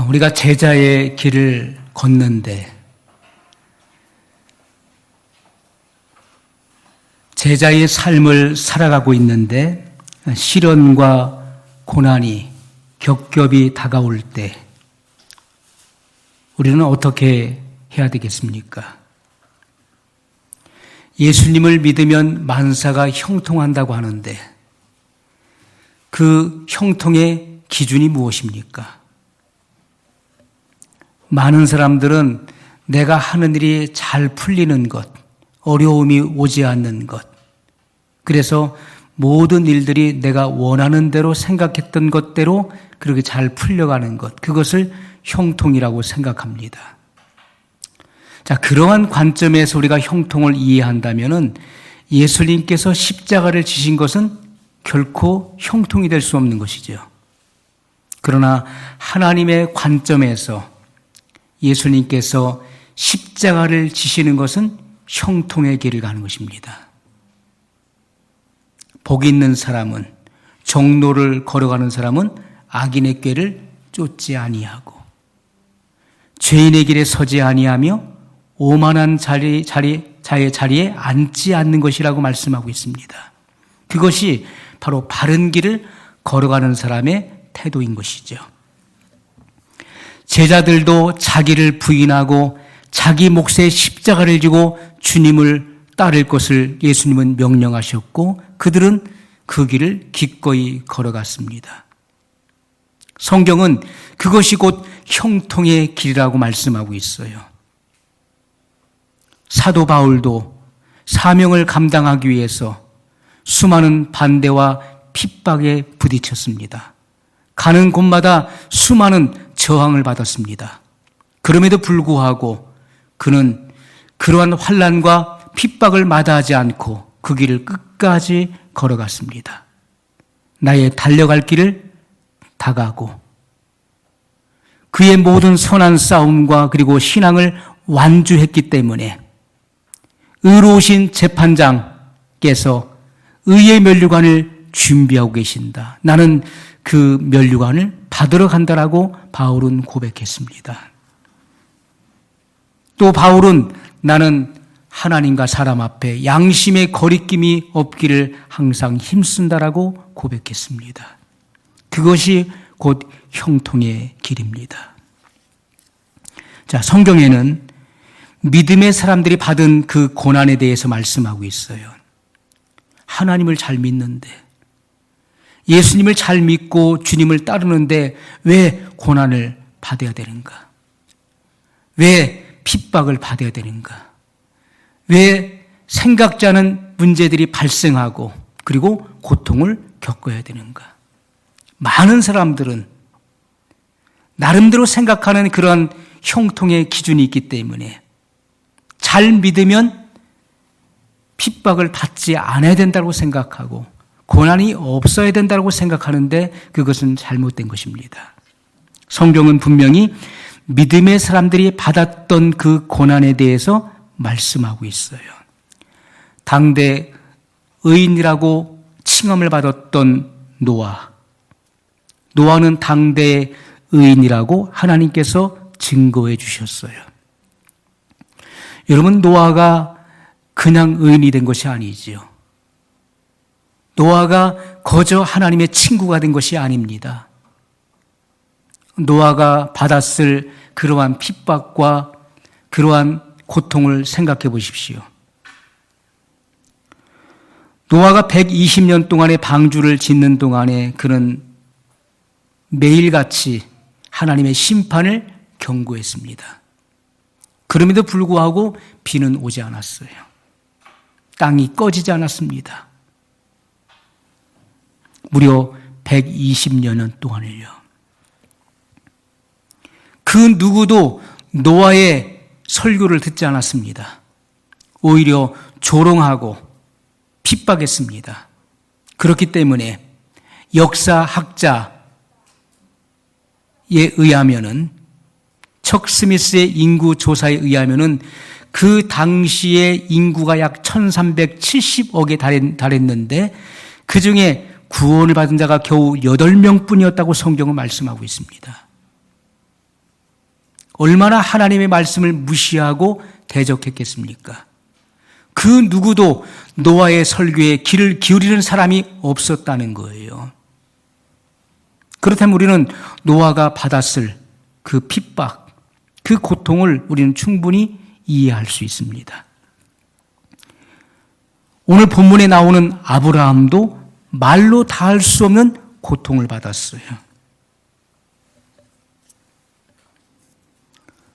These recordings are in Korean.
우리가 제자의 길을 걷는데 제자의 삶을 살아가고 있는데 시련과 고난이 겹겹이 다가올 때 우리는 어떻게 해야 되겠습니까? 예수님을 믿으면 만사가 형통한다고 하는데 그 형통의 기준이 무엇입니까? 많은 사람들은 내가 하는 일이 잘 풀리는 것, 어려움이 오지 않는 것, 그래서 모든 일들이 내가 원하는 대로 생각했던 것대로 그렇게 잘 풀려가는 것, 그것을 형통이라고 생각합니다. 자, 그러한 관점에서 우리가 형통을 이해한다면은 예수님께서 십자가를 지신 것은 결코 형통이 될 수 없는 것이죠. 그러나 하나님의 관점에서 예수님께서 십자가를 지시는 것은 형통의 길을 가는 것입니다. 복 있는 사람은, 정로를 걸어가는 사람은 악인의 꾀를 쫓지 아니하고 죄인의 길에 서지 아니하며 오만한 자의 자리에 앉지 않는 것이라고 말씀하고 있습니다. 그것이 바로 바른 길을 걸어가는 사람의 태도인 것이죠. 제자들도 자기를 부인하고 자기 몫의 십자가를 지고 주님을 따를 것을 예수님은 명령하셨고 그들은 그 길을 기꺼이 걸어갔습니다. 성경은 그것이 곧 형통의 길이라고 말씀하고 있어요. 사도 바울도 사명을 감당하기 위해서 수많은 반대와 핍박에 부딪혔습니다. 가는 곳마다 수많은 저항을 받았습니다. 그럼에도 불구하고 그는 그러한 환난과 핍박을 마다하지 않고 그 길을 끝까지 걸어갔습니다. 나의 달려갈 길을 다가고 그의 모든 선한 싸움과 그리고 신앙을 완주했기 때문에 의로우신 재판장께서 의의 면류관을 준비하고 계신다. 나는 그 면류관을 받으러 간다라고 바울은 고백했습니다. 또 바울은 나는 하나님과 사람 앞에 양심의 거리낌이 없기를 항상 힘쓴다라고 고백했습니다. 그것이 곧 형통의 길입니다. 자, 성경에는 믿음의 사람들이 받은 그 고난에 대해서 말씀하고 있어요. 하나님을 잘 믿는데, 예수님을 잘 믿고 주님을 따르는데 왜 고난을 받아야 되는가? 왜 핍박을 받아야 되는가? 왜 생각지 않은 문제들이 발생하고 그리고 고통을 겪어야 되는가? 많은 사람들은 나름대로 생각하는 그런 형통의 기준이 있기 때문에 잘 믿으면 핍박을 받지 않아야 된다고 생각하고 고난이 없어야 된다고 생각하는데 그것은 잘못된 것입니다. 성경은 분명히 믿음의 사람들이 받았던 그 고난에 대해서 말씀하고 있어요. 당대 의인이라고 칭함을 받았던 노아는 당대의 의인이라고 하나님께서 증거해 주셨어요. 여러분, 노아가 그냥 의인이 된 것이 아니지요. 노아가 거저 하나님의 친구가 된 것이 아닙니다. 노아가 받았을 그러한 핍박과 그러한 고통을 생각해 보십시오. 노아가 120년 동안의 방주를 짓는 동안에 그는 매일같이 하나님의 심판을 경고했습니다. 그럼에도 불구하고 비는 오지 않았어요. 땅이 꺼지지 않았습니다. 무려 120년 동안을요. 그 누구도 노아의 설교를 듣지 않았습니다. 오히려 조롱하고 핍박했습니다. 그렇기 때문에 역사학자에 의하면은 척 스미스의 인구 조사에 의하면은 그 당시에 인구가 약 1370억에 달했는데 그 중에 구원을 받은 자가 겨우 8명뿐이었다고 성경은 말씀하고 있습니다. 얼마나 하나님의 말씀을 무시하고 대적했겠습니까? 그 누구도 노아의 설교에 귀를 기울이는 사람이 없었다는 거예요. 그렇다면 우리는 노아가 받았을 그 핍박, 그 고통을 우리는 충분히 이해할 수 있습니다. 오늘 본문에 나오는 아브라함도 말로 다할 수 없는 고통을 받았어요.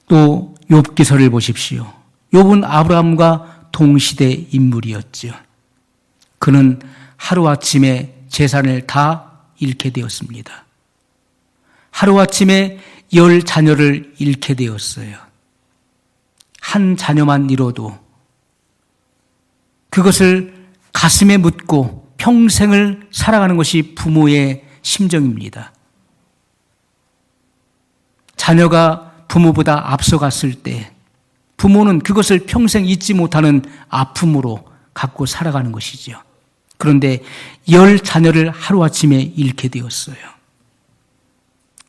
또 욥기서를 보십시오. 욥은 아브라함과 동시대 인물이었죠. 그는 하루아침에 재산을 다 잃게 되었습니다. 하루아침에 10 자녀를 잃게 되었어요. 한 자녀만 잃어도 그것을 가슴에 묻고 평생을 살아가는 것이 부모의 심정입니다. 자녀가 부모보다 앞서갔을 때 부모는 그것을 평생 잊지 못하는 아픔으로 갖고 살아가는 것이죠. 그런데 10 자녀를 하루아침에 잃게 되었어요.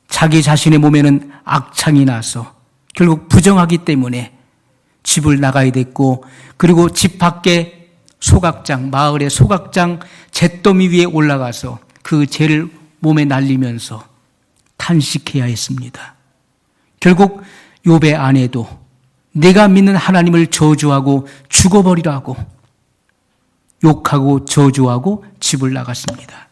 자기 자신의 몸에는 악창이 나서 결국 부정하기 때문에 집을 나가야 됐고, 그리고 집 밖에 소각장, 마을의 소각장 잿더미 위에 올라가서 그 재를 몸에 날리면서 탄식해야 했습니다. 결국 욥의 아내도 내가 믿는 하나님을 저주하고 죽어버리라고 욕하고 저주하고 집을 나갔습니다.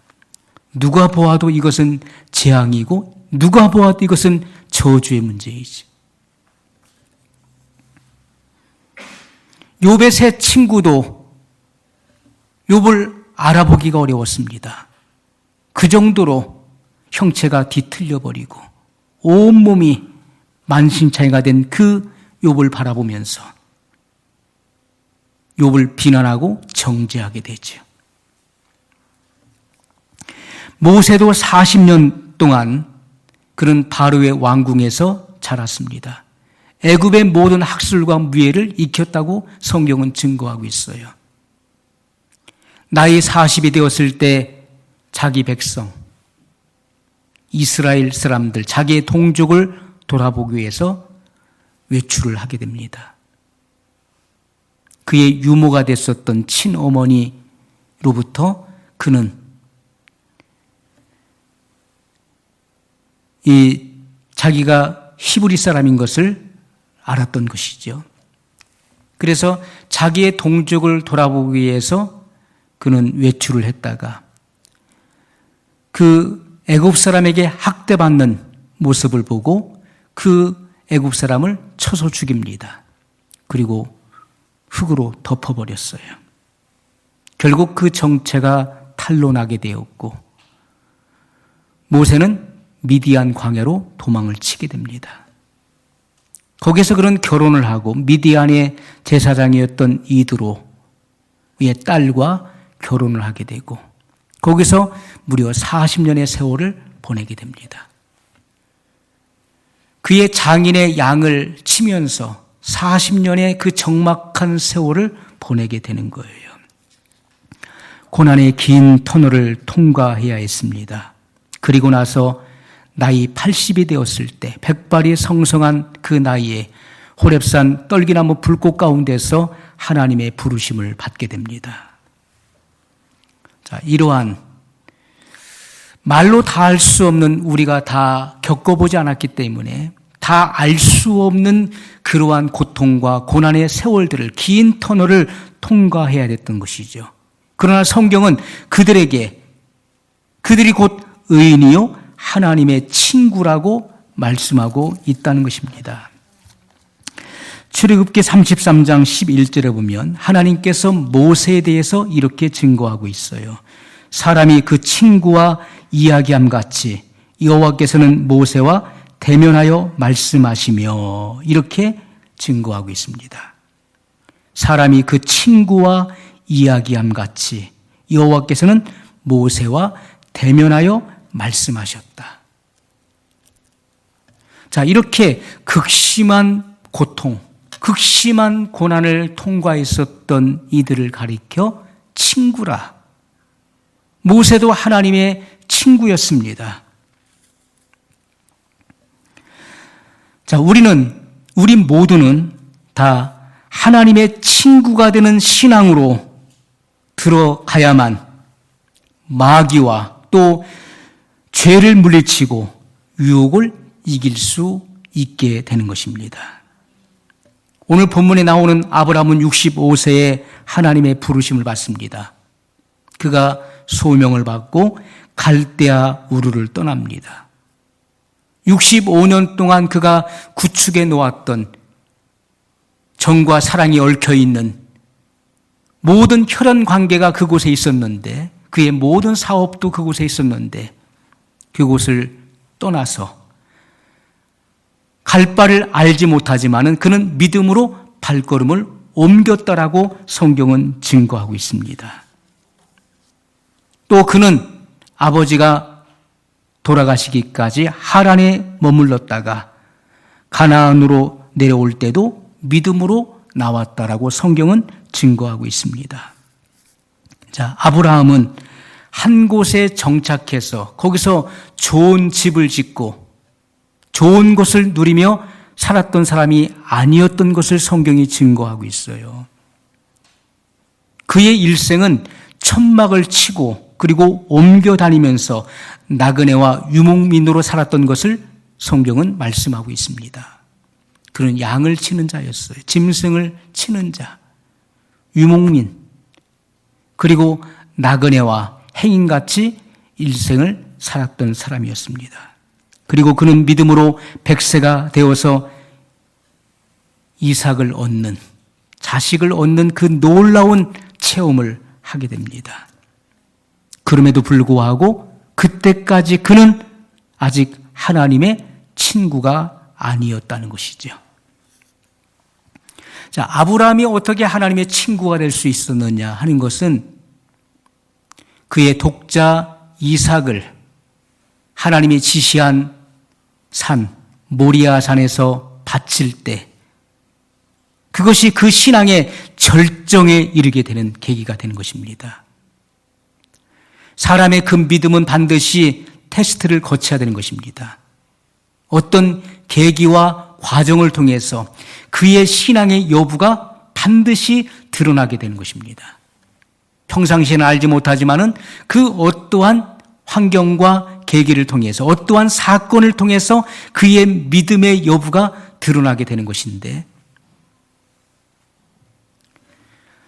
누가 보아도 이것은 재앙이고 누가 보아도 이것은 저주의 문제이지. 욥의 세 친구도 욥을 알아보기가 어려웠습니다. 그 정도로 형체가 뒤틀려 버리고 온몸이 만신창이가 된 그 욥을 바라보면서 욥을 비난하고 정죄하게 되죠. 모세도 40년 동안 그는 바로의 왕궁에서 자랐습니다. 애굽의 모든 학술과 무예를 익혔다고 성경은 증거하고 있어요. 나이 40이 되었을 때 자기 백성, 이스라엘 사람들, 자기의 동족을 돌아보기 위해서 외출을 하게 됩니다. 그의 유모가 됐었던 친어머니로부터 그는 자기가 히브리 사람인 것을 알았던 것이죠. 그래서 자기의 동족을 돌아보기 위해서 그는 외출을 했다가 그 애굽 사람에게 학대받는 모습을 보고 그 애굽 사람을 쳐서 죽입니다. 그리고 흙으로 덮어버렸어요. 결국 그 정체가 탄로나게 되었고 모세는 미디안 광야로 도망을 치게 됩니다. 거기서 그는 결혼을 하고 미디안의 제사장이었던 이드로의 딸과 결혼을 하게 되고 거기서 무려 40년의 세월을 보내게 됩니다. 그의 장인의 양을 치면서 40년의 그 적막한 세월을 보내게 되는 거예요. 고난의 긴 터널을 통과해야 했습니다. 그리고 나서 나이 80이 되었을 때 백발이 성성한 그 나이에 호렙산 떨기나무 불꽃 가운데서 하나님의 부르심을 받게 됩니다. 자, 이러한 말로 다 알 수 없는, 우리가 다 겪어보지 않았기 때문에 다 알 수 없는 그러한 고통과 고난의 세월들을, 긴 터널을 통과해야 됐던 것이죠. 그러나 성경은 그들에게 그들이 곧 의인이요 하나님의 친구라고 말씀하고 있다는 것입니다. 출애굽기 33장 11절에 보면 하나님께서 모세에 대해서 이렇게 증거하고 있어요. 사람이 그 친구와 이야기함 같이 여호와께서는 모세와 대면하여 말씀하시며, 이렇게 증거하고 있습니다. 사람이 그 친구와 이야기함 같이 여호와께서는 모세와 대면하여 말씀하셨다. 자, 이렇게 극심한 고통, 극심한 고난을 통과했었던 이들을 가리켜 친구라. 모세도 하나님의 친구였습니다. 우리 모두는 다 하나님의 친구가 되는 신앙으로 들어가야만 마귀와 또 죄를 물리치고 유혹을 이길 수 있게 되는 것입니다. 오늘 본문에 나오는 아브라함은 65세에 하나님의 부르심을 받습니다. 그가 소명을 받고 갈대아 우르를 떠납니다. 65년 동안 그가 구축해 놓았던 정과 사랑이 얽혀있는 모든 혈연 관계가 그곳에 있었는데, 그의 모든 사업도 그곳에 있었는데, 그곳을 떠나서 갈 바를 알지 못하지만은 그는 믿음으로 발걸음을 옮겼다라고 성경은 증거하고 있습니다. 또 그는 아버지가 돌아가시기까지 하란에 머물렀다가 가나안으로 내려올 때도 믿음으로 나왔다라고 성경은 증거하고 있습니다. 자, 아브라함은 한 곳에 정착해서 거기서 좋은 집을 짓고 좋은 것을 누리며 살았던 사람이 아니었던 것을 성경이 증거하고 있어요. 그의 일생은 천막을 치고 그리고 옮겨 다니면서 나그네와 유목민으로 살았던 것을 성경은 말씀하고 있습니다. 그는 양을 치는 자였어요. 짐승을 치는 자, 유목민, 그리고 나그네와 행인같이 일생을 살았던 사람이었습니다. 그리고 그는 믿음으로 100세가 되어서 이삭을 얻는, 자식을 얻는 그 놀라운 체험을 하게 됩니다. 그럼에도 불구하고 그때까지 그는 아직 하나님의 친구가 아니었다는 것이죠. 자, 아브라함이 어떻게 하나님의 친구가 될 수 있었느냐 하는 것은 그의 독자 이삭을 하나님이 지시한 산, 모리아 산에서 바칠 때 그것이 그 신앙의 절정에 이르게 되는 계기가 되는 것입니다. 사람의 그 믿음은 반드시 테스트를 거쳐야 되는 것입니다. 어떤 계기와 과정을 통해서 그의 신앙의 여부가 반드시 드러나게 되는 것입니다. 평상시에는 알지 못하지만은 그 어떠한 환경과 계기를 통해서 어떠한 사건을 통해서 그의 믿음의 여부가 드러나게 되는 것인데,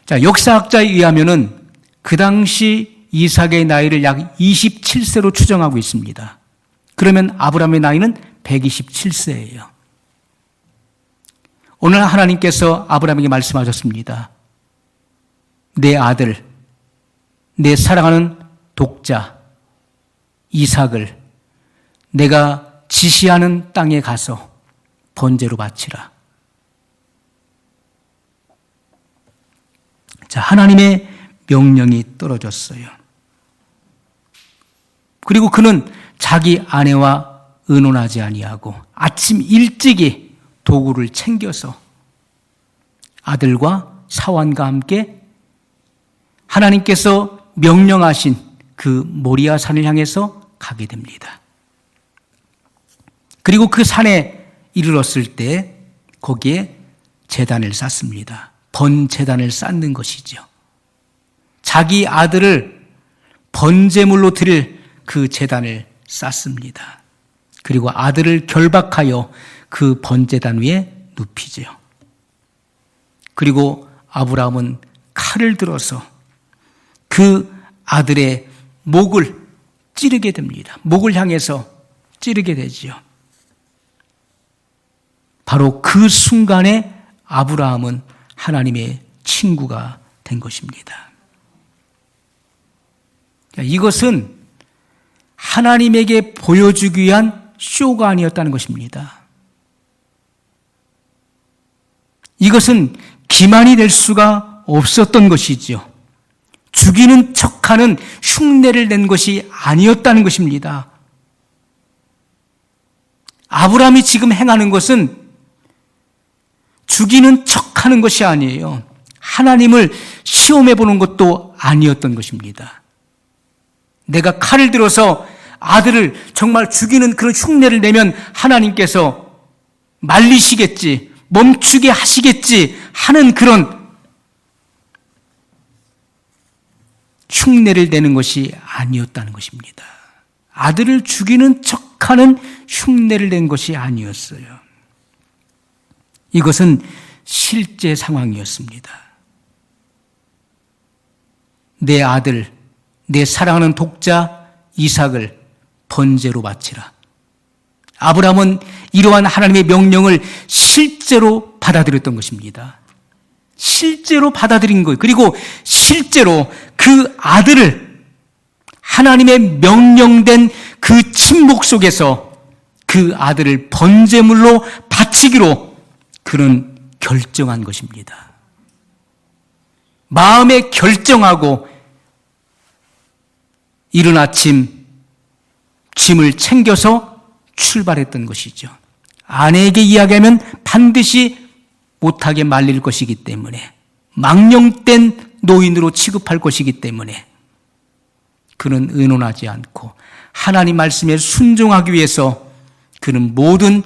자, 역사학자에 의하면은 그 당시 이삭의 나이를 약 27세로 추정하고 있습니다. 그러면 아브라함의 나이는 127세예요. 오늘 하나님께서 아브라함에게 말씀하셨습니다. 내 아들, 내 사랑하는 독자 이삭을 내가 지시하는 땅에 가서 번제로 바치라. 자, 하나님의 명령이 떨어졌어요. 그리고 그는 자기 아내와 의논하지 아니하고 아침 일찍이 도구를 챙겨서 아들과 사환과 함께 하나님께서 명령하신 그 모리아 산을 향해서 가게 됩니다. 그리고 그 산에 이르렀을 때 거기에 제단을 쌓습니다. 번제단을 쌓는 것이죠. 자기 아들을 번제물로 드릴 그 제단을 쌓습니다. 그리고 아들을 결박하여 그 번제단 위에 눕히죠. 그리고 아브라함은 칼을 들어서 그 아들의 목을 찌르게 됩니다. 목을 향해서 찌르게 되지요. 바로 그 순간에 아브라함은 하나님의 친구가 된 것입니다. 이것은 하나님에게 보여주기 위한 쇼가 아니었다는 것입니다. 이것은 기만이 될 수가 없었던 것이죠. 죽이는 척하는 흉내를 낸 것이 아니었다는 것입니다. 아브라함이 지금 행하는 것은 죽이는 척하는 것이 아니에요. 하나님을 시험해 보는 것도 아니었던 것입니다. 내가 칼을 들어서 아들을 정말 죽이는 그런 흉내를 내면 하나님께서 말리시겠지, 멈추게 하시겠지 하는 그런 흉내를 내는 것이 아니었다는 것입니다. 아들을 죽이는 척하는 흉내를 낸 것이 아니었어요. 이것은 실제 상황이었습니다. 내 아들, 내 사랑하는 독자 이삭을 번제로 바치라. 아브라함은 이러한 하나님의 명령을 실제로 받아들였던 것입니다. 실제로 받아들인 거예요. 그리고 실제로 그 아들을 하나님의 명령된 그 침묵 속에서 그 아들을 번제물로 바치기로 그는 결정한 것입니다. 마음에 결정하고 이른 아침 짐을 챙겨서 출발했던 것이죠. 아내에게 이야기하면 반드시 못하게 말릴 것이기 때문에, 망령된 노인으로 취급할 것이기 때문에 그는 의논하지 않고 하나님 말씀에 순종하기 위해서 그는 모든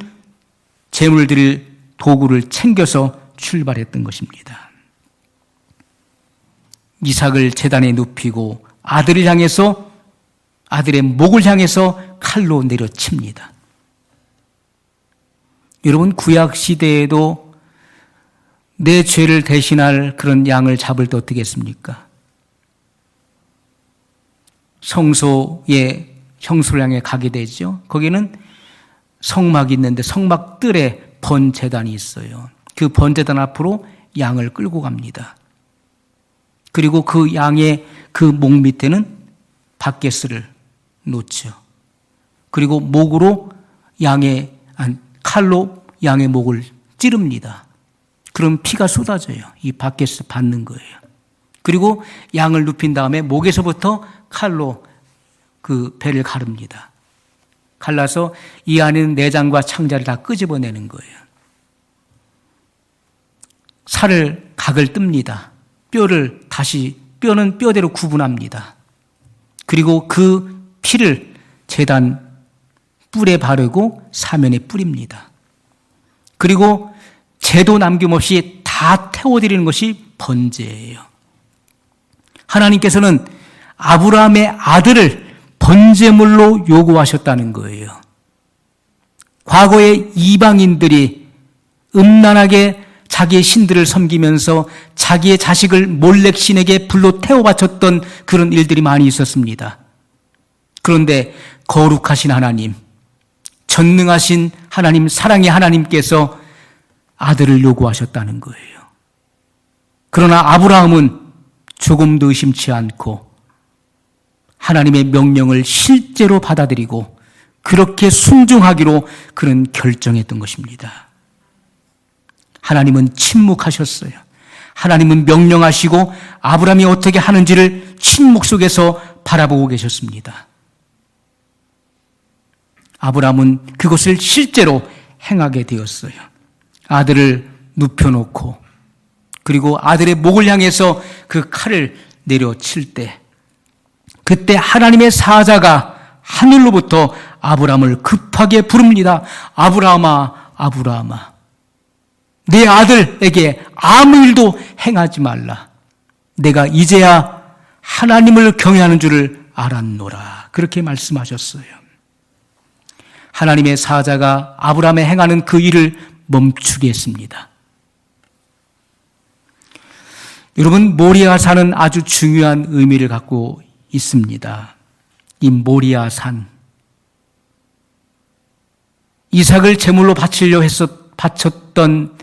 제물 드릴 도구를 챙겨서 출발했던 것입니다. 이삭을 제단에 눕히고 아들을 향해서, 아들의 목을 향해서 칼로 내려칩니다. 여러분, 구약 시대에도 내 죄를 대신할 그런 양을 잡을 때 어떻게 했습니까? 성소에 형수를 향해 가게 되죠. 거기는 성막이 있는데 성막 뜰에 번제단이 있어요. 그 번제단 앞으로 양을 끌고 갑니다. 그리고 그 양의 그 목 밑에는 밭개스를 놓죠. 그리고 목으로 칼로 양의 목을 찌릅니다. 그럼 피가 쏟아져요. 이 밭개스 받는 거예요. 그리고 양을 눕힌 다음에 목에서부터 칼로 그 배를 가릅니다. 갈라서 이 안에는 내장과 창자를 다 끄집어내는 거예요. 살을 각을 뜹니다. 뼈는 뼈대로 구분합니다. 그리고 그 피를 제단 뿔에 바르고 사면에 뿌립니다. 그리고 재도 남김없이 다 태워드리는 것이 번제예요. 하나님께서는 아브라함의 아들을 번제물로 요구하셨다는 거예요. 과거에 이방인들이 음란하게 자기의 신들을 섬기면서 자기의 자식을 몰렉 신에게 불로 태워 바쳤던 그런 일들이 많이 있었습니다. 그런데 거룩하신 하나님, 전능하신 하나님, 사랑의 하나님께서 아들을 요구하셨다는 거예요. 그러나 아브라함은 조금도 의심치 않고 하나님의 명령을 실제로 받아들이고 그렇게 순종하기로 그는 결정했던 것입니다. 하나님은 침묵하셨어요. 하나님은 명령하시고 아브라함이 어떻게 하는지를 침묵 속에서 바라보고 계셨습니다. 아브라함은 그것을 실제로 행하게 되었어요. 아들을 눕혀놓고 그리고 아들의 목을 향해서 그 칼을 내려칠 때, 그때 하나님의 사자가 하늘로부터 아브라함을 급하게 부릅니다. 아브라함아, 아브라함아, 내 아들에게 아무 일도 행하지 말라. 내가 이제야 하나님을 경외하는 줄을 알았노라. 그렇게 말씀하셨어요. 하나님의 사자가 아브라함에 행하는 그 일을 멈추게 했습니다. 여러분, 모리아산은 아주 중요한 의미를 갖고 있습니다. 이 모리아산, 이삭을 제물로 바쳤던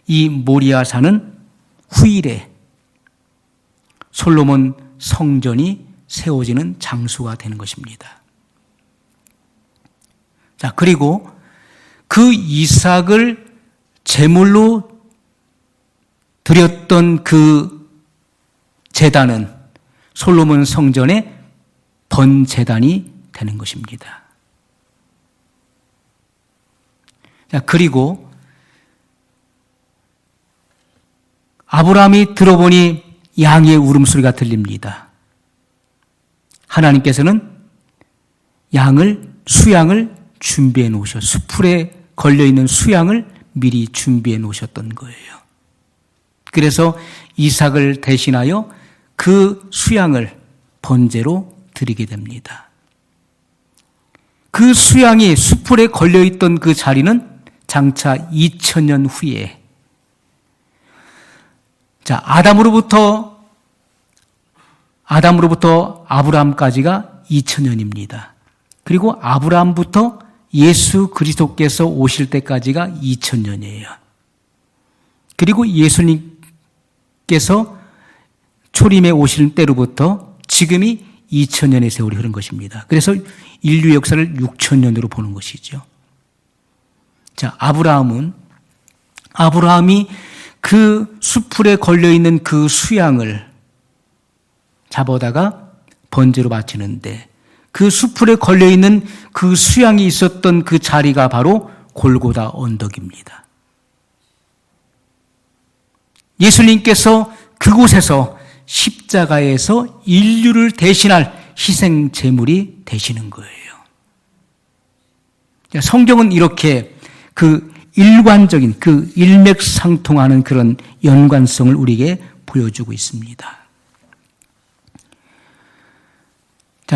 이 모리아산은 후일에 솔로몬 성전이 세워지는 장소가 되는 것입니다. 자, 그리고 그 이삭을 제물로 드렸던 그 제단은 솔로몬 성전의 번제단이 되는 것입니다. 자, 그리고 아브라함이 들어보니 양의 울음소리가 들립니다. 하나님께서는 수양을 준비해 놓으셔. 수풀에 걸려있는 수양을 미리 준비해 놓으셨던 거예요. 그래서 이삭을 대신하여 그 수양을 번제로 드리게 됩니다. 그 수양이 수풀에 걸려있던 그 자리는 장차 2000년 후에 아담으로부터 아브라함까지가 2000년입니다. 그리고 아브라함부터 예수 그리스도께서 오실 때까지가 2000년이에요. 그리고 예수님께서 초림에 오실 때로부터 지금이 2000년의 세월이 흐른 것입니다. 그래서 인류 역사를 6000년으로 보는 것이죠. 아브라함이 그 수풀에 걸려있는 그 수양을 잡아다가 번제로 바치는데 그 수풀에 걸려있는 그 수양이 있었던 그 자리가 바로 골고다 언덕입니다. 예수님께서 그곳에서 십자가에서 인류를 대신할 희생 제물이 되시는 거예요. 성경은 이렇게 그 일관적인 그 일맥상통하는 그런 연관성을 우리에게 보여주고 있습니다.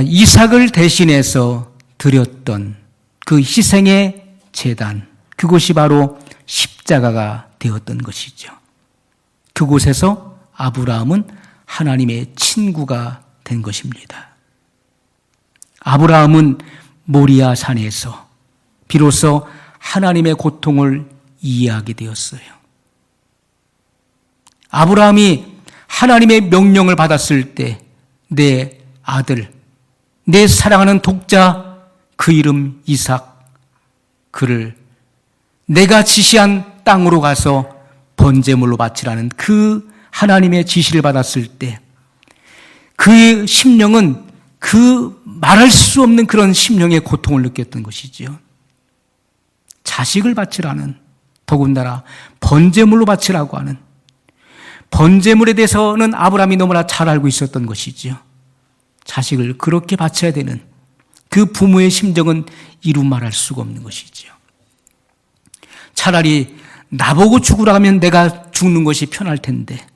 이삭을 대신해서 드렸던 그 희생의 제단, 그것이 바로 십자가가 되었던 것이죠. 그곳에서 아브라함은 하나님의 친구가 된 것입니다. 아브라함은 모리아 산에서 비로소 하나님의 고통을 이해하게 되었어요. 아브라함이 하나님의 명령을 받았을 때 내 아들, 내 사랑하는 독자, 그 이름 이삭, 그를 내가 지시한 땅으로 가서 번제물로 바치라는 그 하나님의 지시를 받았을 때 그의 심령은 그 말할 수 없는 그런 심령의 고통을 느꼈던 것이지요. 자식을 바치라는, 더군다나 번제물로 바치라고 하는, 번제물에 대해서는 아브라함이 너무나 잘 알고 있었던 것이지요. 자식을 그렇게 바쳐야 되는 그 부모의 심정은 이루 말할 수가 없는 것이지요. 차라리 나보고 죽으라 하면 내가 죽는 것이 편할 텐데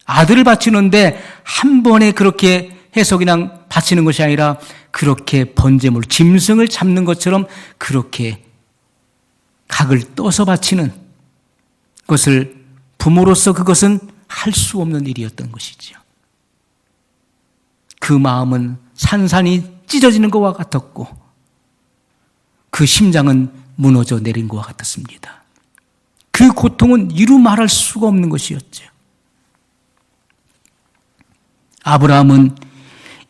아들을 바치는데 한 번에 그렇게 해서 그냥 바치는 것이 아니라 그렇게 번제물, 짐승을 잡는 것처럼 그렇게 각을 떠서 바치는 것을 부모로서 그것은 할 수 없는 일이었던 것이지요. 그 마음은 산산이 찢어지는 것과 같았고 그 심장은 무너져 내린 것과 같았습니다. 그 고통은 이루 말할 수가 없는 것이었죠. 아브라함은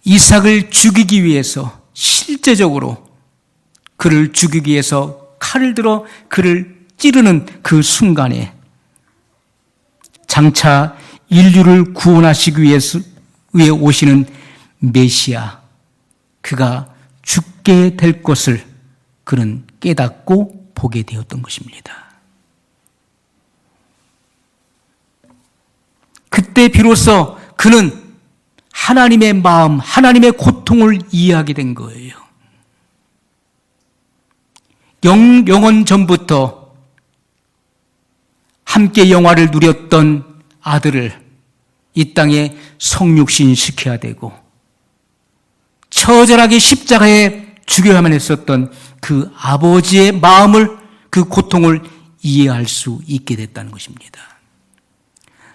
이삭을 죽이기 위해서 실제적으로 그를 죽이기 위해서 칼을 들어 그를 찌르는 그 순간에 장차 인류를 구원하시기 위해 오시는 메시아, 그가 죽게 될 것을 그는 깨닫고 보게 되었던 것입니다. 그때 비로소 그는 하나님의 마음, 하나님의 고통을 이해하게 된 거예요. 영원 전부터 함께 영화를 누렸던 아들을 이 땅에 성육신 시켜야 되고 처절하게 십자가에 죽여야만 했었던 그 아버지의 마음을, 그 고통을 이해할 수 있게 됐다는 것입니다.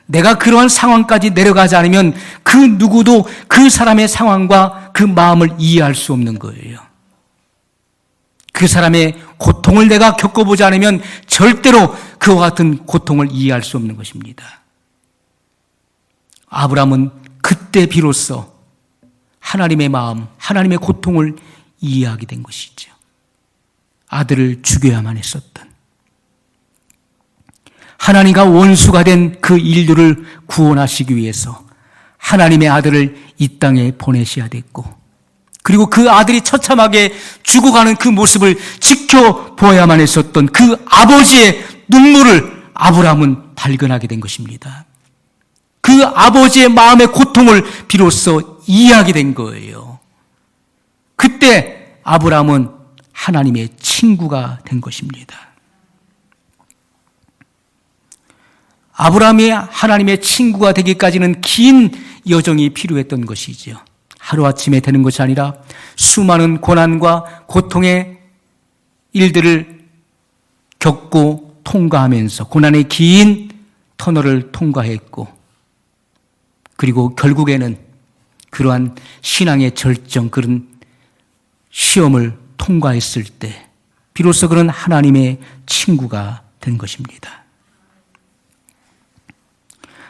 내가 그러한 상황까지 내려가지 않으면 그 누구도 그 사람의 상황과 그 마음을 이해할 수 없는 거예요. 그 사람의 고통을 내가 겪어보지 않으면 절대로 그와 같은 고통을 이해할 수 없는 것입니다. 아브라함은 그때 비로소 하나님의 마음, 하나님의 고통을 이해하게 된 것이죠. 아들을 죽여야만 했었던, 하나님과 원수가 된 그 인류를 구원하시기 위해서 하나님의 아들을 이 땅에 보내셔야 됐고, 그리고 그 아들이 처참하게 죽어가는 그 모습을 지켜보아야만 했었던 그 아버지의 눈물을 아브라함은 발견하게 된 것입니다. 그 아버지의 마음의 고통을 비로소 이해하게 된 거예요. 그때 아브라함은 하나님의 친구가 된 것입니다. 아브라함이 하나님의 친구가 되기까지는 긴 여정이 필요했던 것이지요. 하루아침에 되는 것이 아니라 수많은 고난과 고통의 일들을 겪고 통과하면서 고난의 긴 터널을 통과했고, 그리고 결국에는 그러한 신앙의 절정, 그런 시험을 통과했을 때 비로소 그는 하나님의 친구가 된 것입니다.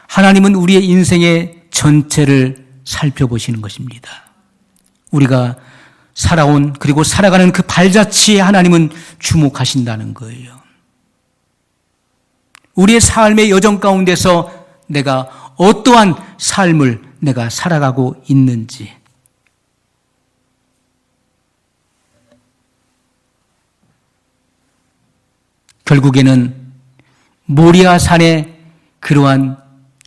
하나님은 우리의 인생의 전체를 살펴보시는 것입니다. 우리가 살아온, 그리고 살아가는 그 발자취에 하나님은 주목하신다는 거예요. 우리의 삶의 여정 가운데서 내가 어떠한 삶을 내가 살아가고 있는지, 결국에는 모리아산의 그러한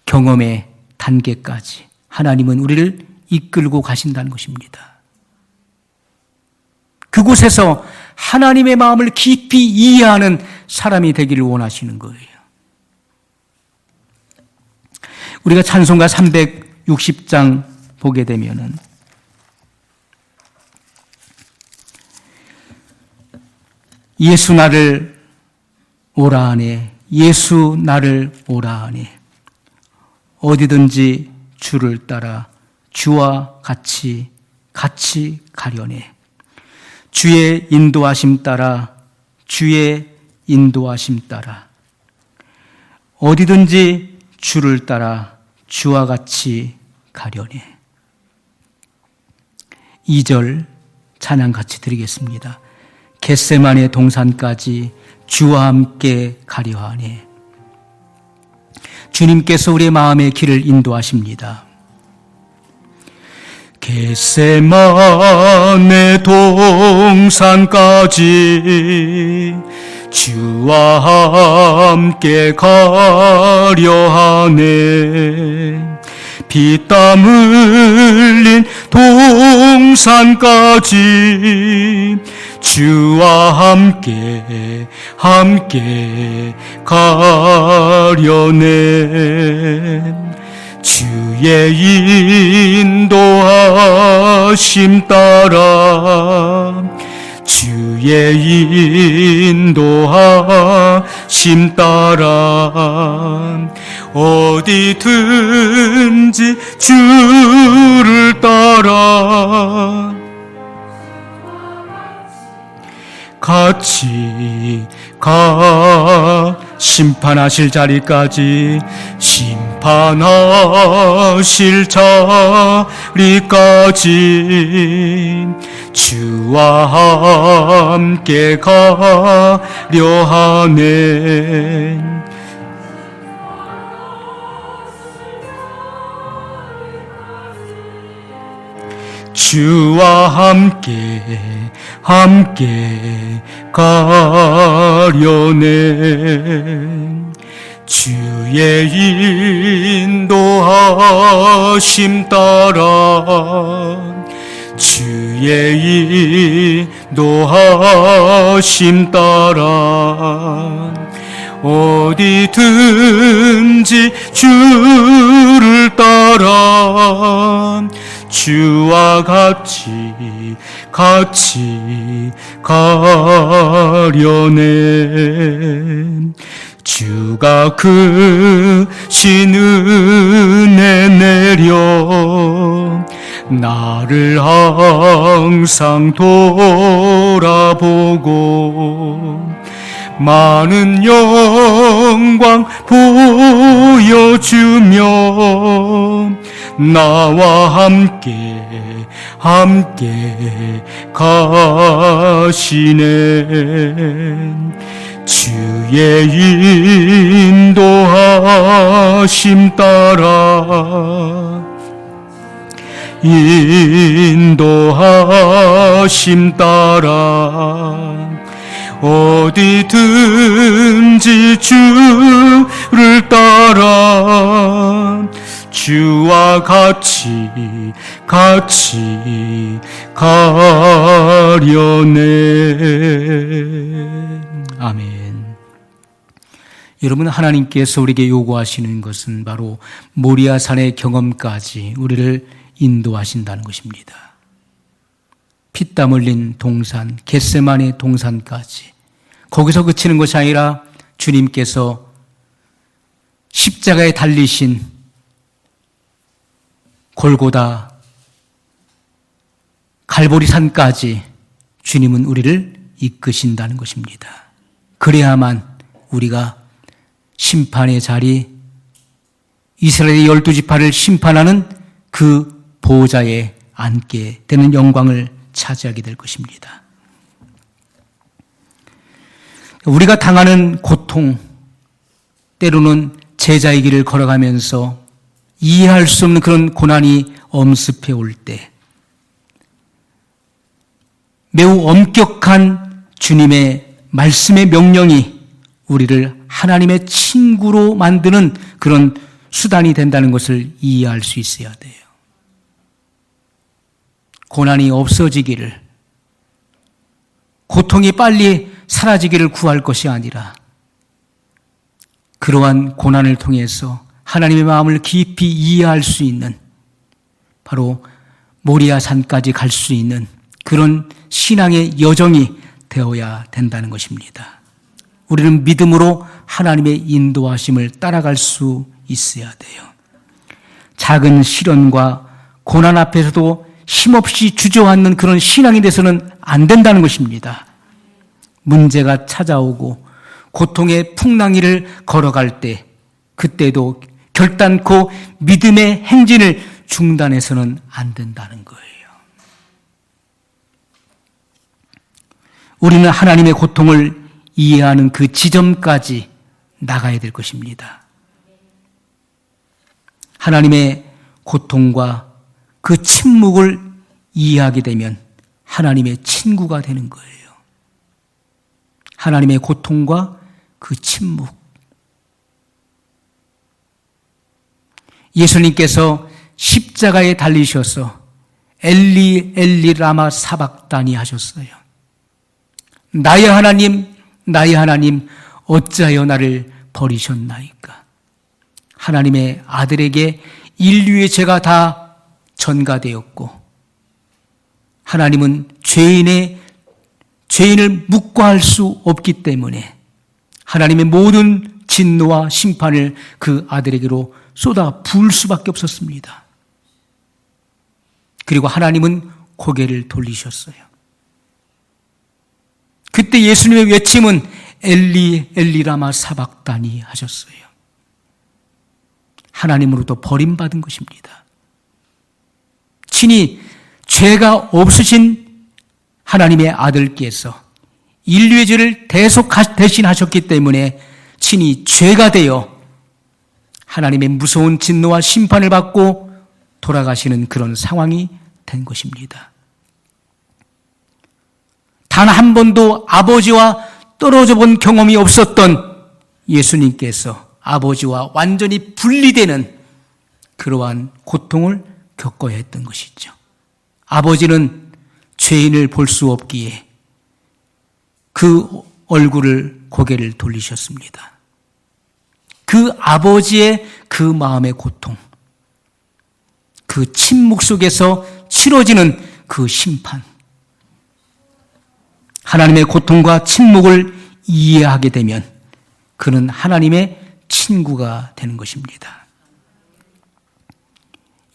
경험의 단계까지 하나님은 우리를 이끌고 가신다는 것입니다. 그곳에서 하나님의 마음을 깊이 이해하는 사람이 되기를 원하시는 거예요. 우리가 찬송가 360장 보게 되면은 예수 나를 오라 하네, 예수 나를 오라 하네, 어디든지 주를 따라 주와 같이 가려네, 주의 인도하심 따라 주의 인도하심 따라 어디든지 주를 따라 주와 같이 가려네. 2절 찬양 같이 드리겠습니다. 겟세마네 동산까지 주와 함께 가려 하네. 주님께서 우리의 마음의 길을 인도하십니다. 겟세마네 동산까지 주와 함께 가려 하네. 피땀 흘린 동산까지 주와 함께 가려네. 주의 인도하심 따라 주의 인도하심 따라 어디든지 주를 따라 같이 가 심판하실 자리까지 심판하실 자리까지 주와 함께 가려 하네. 주와 함께 가려네. 주의 인도하심 따라 주의 인도하심 따라 어디든지 주를 따라 주와 같이 가려네. 주가 크신 은혜 내려 나를 항상 돌아보고 많은 영광 보여주며 나와 함께 가시네. 주의 인도하심 따라 인도하심 따라 어디든지 주를 따라 주와 같이 가려네. 아멘. 여러분, 하나님께서 우리에게 요구하시는 것은 바로 모리아산의 경험까지 우리를 인도하신다는 것입니다. 피땀 흘린 동산, 겟세마네 동산까지. 거기서 그치는 것이 아니라 주님께서 십자가에 달리신 골고다 갈보리산까지 주님은 우리를 이끄신다는 것입니다. 그래야만 우리가 심판의 자리, 이스라엘의 12지파를 심판하는 그 보호자에 앉게 되는 영광을 차지하게 될 것입니다. 우리가 당하는 고통, 때로는 제자의 길을 걸어가면서 이해할 수 없는 그런 고난이 엄습해 올 때, 매우 엄격한 주님의 말씀의 명령이 우리를 하나님의 친구로 만드는 그런 수단이 된다는 것을 이해할 수 있어야 돼요. 고난이 없어지기를, 고통이 빨리 사라지기를 구할 것이 아니라 그러한 고난을 통해서 하나님의 마음을 깊이 이해할 수 있는, 바로 모리아 산까지 갈 수 있는 그런 신앙의 여정이 되어야 된다는 것입니다. 우리는 믿음으로 하나님의 인도하심을 따라갈 수 있어야 돼요. 작은 시련과 고난 앞에서도 힘없이 주저앉는 그런 신앙이 돼서는 안 된다는 것입니다. 문제가 찾아오고 고통의 풍랑이를 걸어갈 때, 그때도 결단코 믿음의 행진을 중단해서는 안 된다는 거예요. 우리는 하나님의 고통을 이해하는 그 지점까지 나가야 될 것입니다. 하나님의 고통과 그 침묵을 이해하게 되면 하나님의 친구가 되는 거예요. 하나님의 고통과 그 침묵. 예수님께서 십자가에 달리셔서 엘리 엘리 라마 사박다니 하셨어요. 나의 하나님, 나의 하나님, 어찌하여 나를 버리셨나이까. 하나님의 아들에게 인류의 죄가 다 전가되었고, 하나님은 죄인을 묵과할 수 없기 때문에 하나님의 모든 진노와 심판을 그 아들에게로 쏟아 부을 수밖에 없었습니다. 그리고 하나님은 고개를 돌리셨어요. 그때 예수님의 외침은 엘리 엘리 라마 사박다니 하셨어요. 하나님으로부터 버림받은 것입니다. 친히 죄가 없으신 하나님의 아들께서 인류의 죄를 대신하셨기 때문에 친히 죄가 되어 하나님의 무서운 진노와 심판을 받고 돌아가시는 그런 상황이 된 것입니다. 단 한 번도 아버지와 떨어져 본 경험이 없었던 예수님께서 아버지와 완전히 분리되는 그러한 고통을 겪어야 했던 것이죠. 아버지는 죄인을 볼 수 없기에 그 고개를 돌리셨습니다. 그 아버지의 그 마음의 고통, 그 침묵 속에서 치러지는 그 심판, 하나님의 고통과 침묵을 이해하게 되면 그는 하나님의 친구가 되는 것입니다.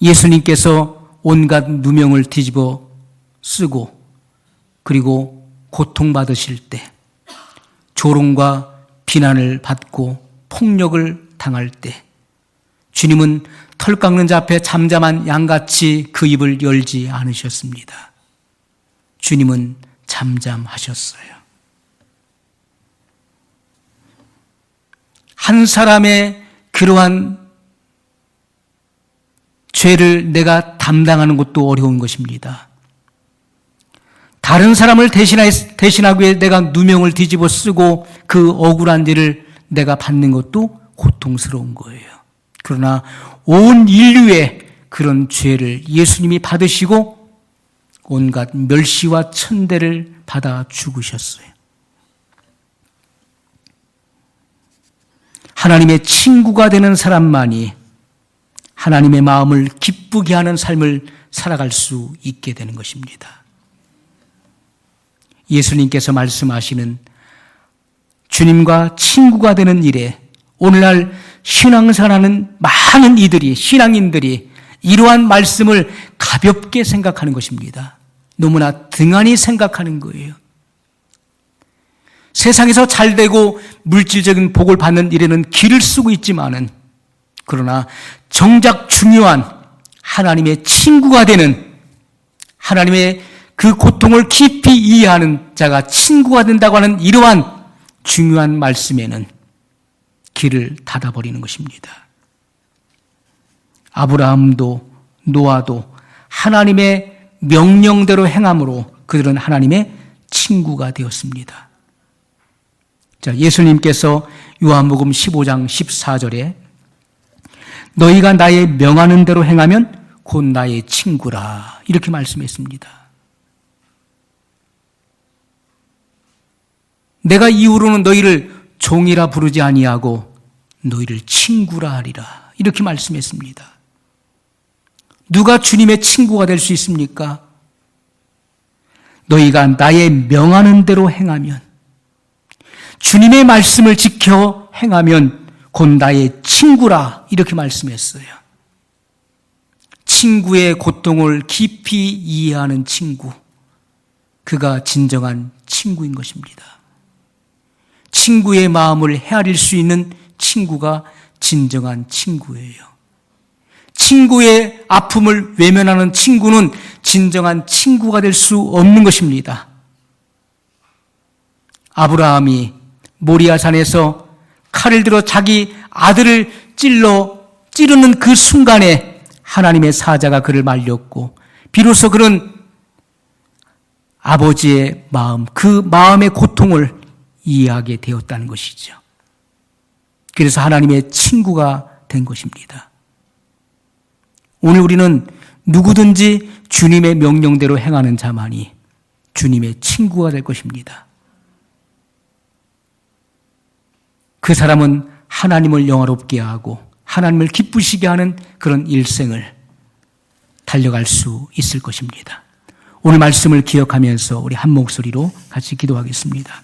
예수님께서 온갖 누명을 뒤집어 쓰고 그리고 고통받으실 때, 조롱과 비난을 받고 폭력을 당할 때 주님은 털 깎는 자 앞에 잠잠한 양같이 그 입을 열지 않으셨습니다. 주님은 잠잠하셨어요. 한 사람의 그러한 죄를 내가 담당하는 것도 어려운 것입니다. 다른 사람을 대신하기 위해 내가 누명을 뒤집어 쓰고 그 억울한 일을 내가 받는 것도 고통스러운 거예요. 그러나 온 인류의 그런 죄를 예수님이 받으시고 온갖 멸시와 천대를 받아 죽으셨어요. 하나님의 친구가 되는 사람만이 하나님의 마음을 기쁘게 하는 삶을 살아갈 수 있게 되는 것입니다. 예수님께서 말씀하시는 주님과 친구가 되는 일에 오늘날 신앙생활하는 많은 이들이, 신앙인들이 이러한 말씀을 가볍게 생각하는 것입니다. 너무나 등한히 생각하는 거예요. 세상에서 잘되고 물질적인 복을 받는 일에는 길을 쓰고 있지만은, 그러나 정작 중요한 하나님의 친구가 되는, 하나님의 그 고통을 깊이 이해하는 자가 친구가 된다고 하는 이러한 중요한 말씀에는 길을 닫아버리는 것입니다. 아브라함도 노아도 하나님의 명령대로 행함으로 그들은 하나님의 친구가 되었습니다. 자, 예수님께서 요한복음 15장 14절에 너희가 나의 명하는 대로 행하면 곧 나의 친구라 이렇게 말씀했습니다. 내가 이후로는 너희를 종이라 부르지 아니하고 너희를 친구라 하리라 이렇게 말씀했습니다. 누가 주님의 친구가 될 수 있습니까? 너희가 나의 명하는 대로 행하면, 주님의 말씀을 지켜 행하면 곧 나의 친구라 이렇게 말씀했어요. 친구의 고통을 깊이 이해하는 친구, 그가 진정한 친구인 것입니다. 친구의 마음을 헤아릴 수 있는 친구가 진정한 친구예요. 친구의 아픔을 외면하는 친구는 진정한 친구가 될 수 없는 것입니다. 아브라함이 모리아산에서 칼을 들어 자기 아들을 찌르는 그 순간에 하나님의 사자가 그를 말렸고, 비로소 그는 아버지의 마음, 그 마음의 고통을 이해하게 되었다는 것이죠. 그래서 하나님의 친구가 된 것입니다. 오늘 우리는 누구든지 주님의 명령대로 행하는 자만이 주님의 친구가 될 것입니다. 그 사람은 하나님을 영화롭게 하고 하나님을 기쁘시게 하는 그런 일생을 달려갈 수 있을 것입니다. 오늘 말씀을 기억하면서 우리 한 목소리로 같이 기도하겠습니다.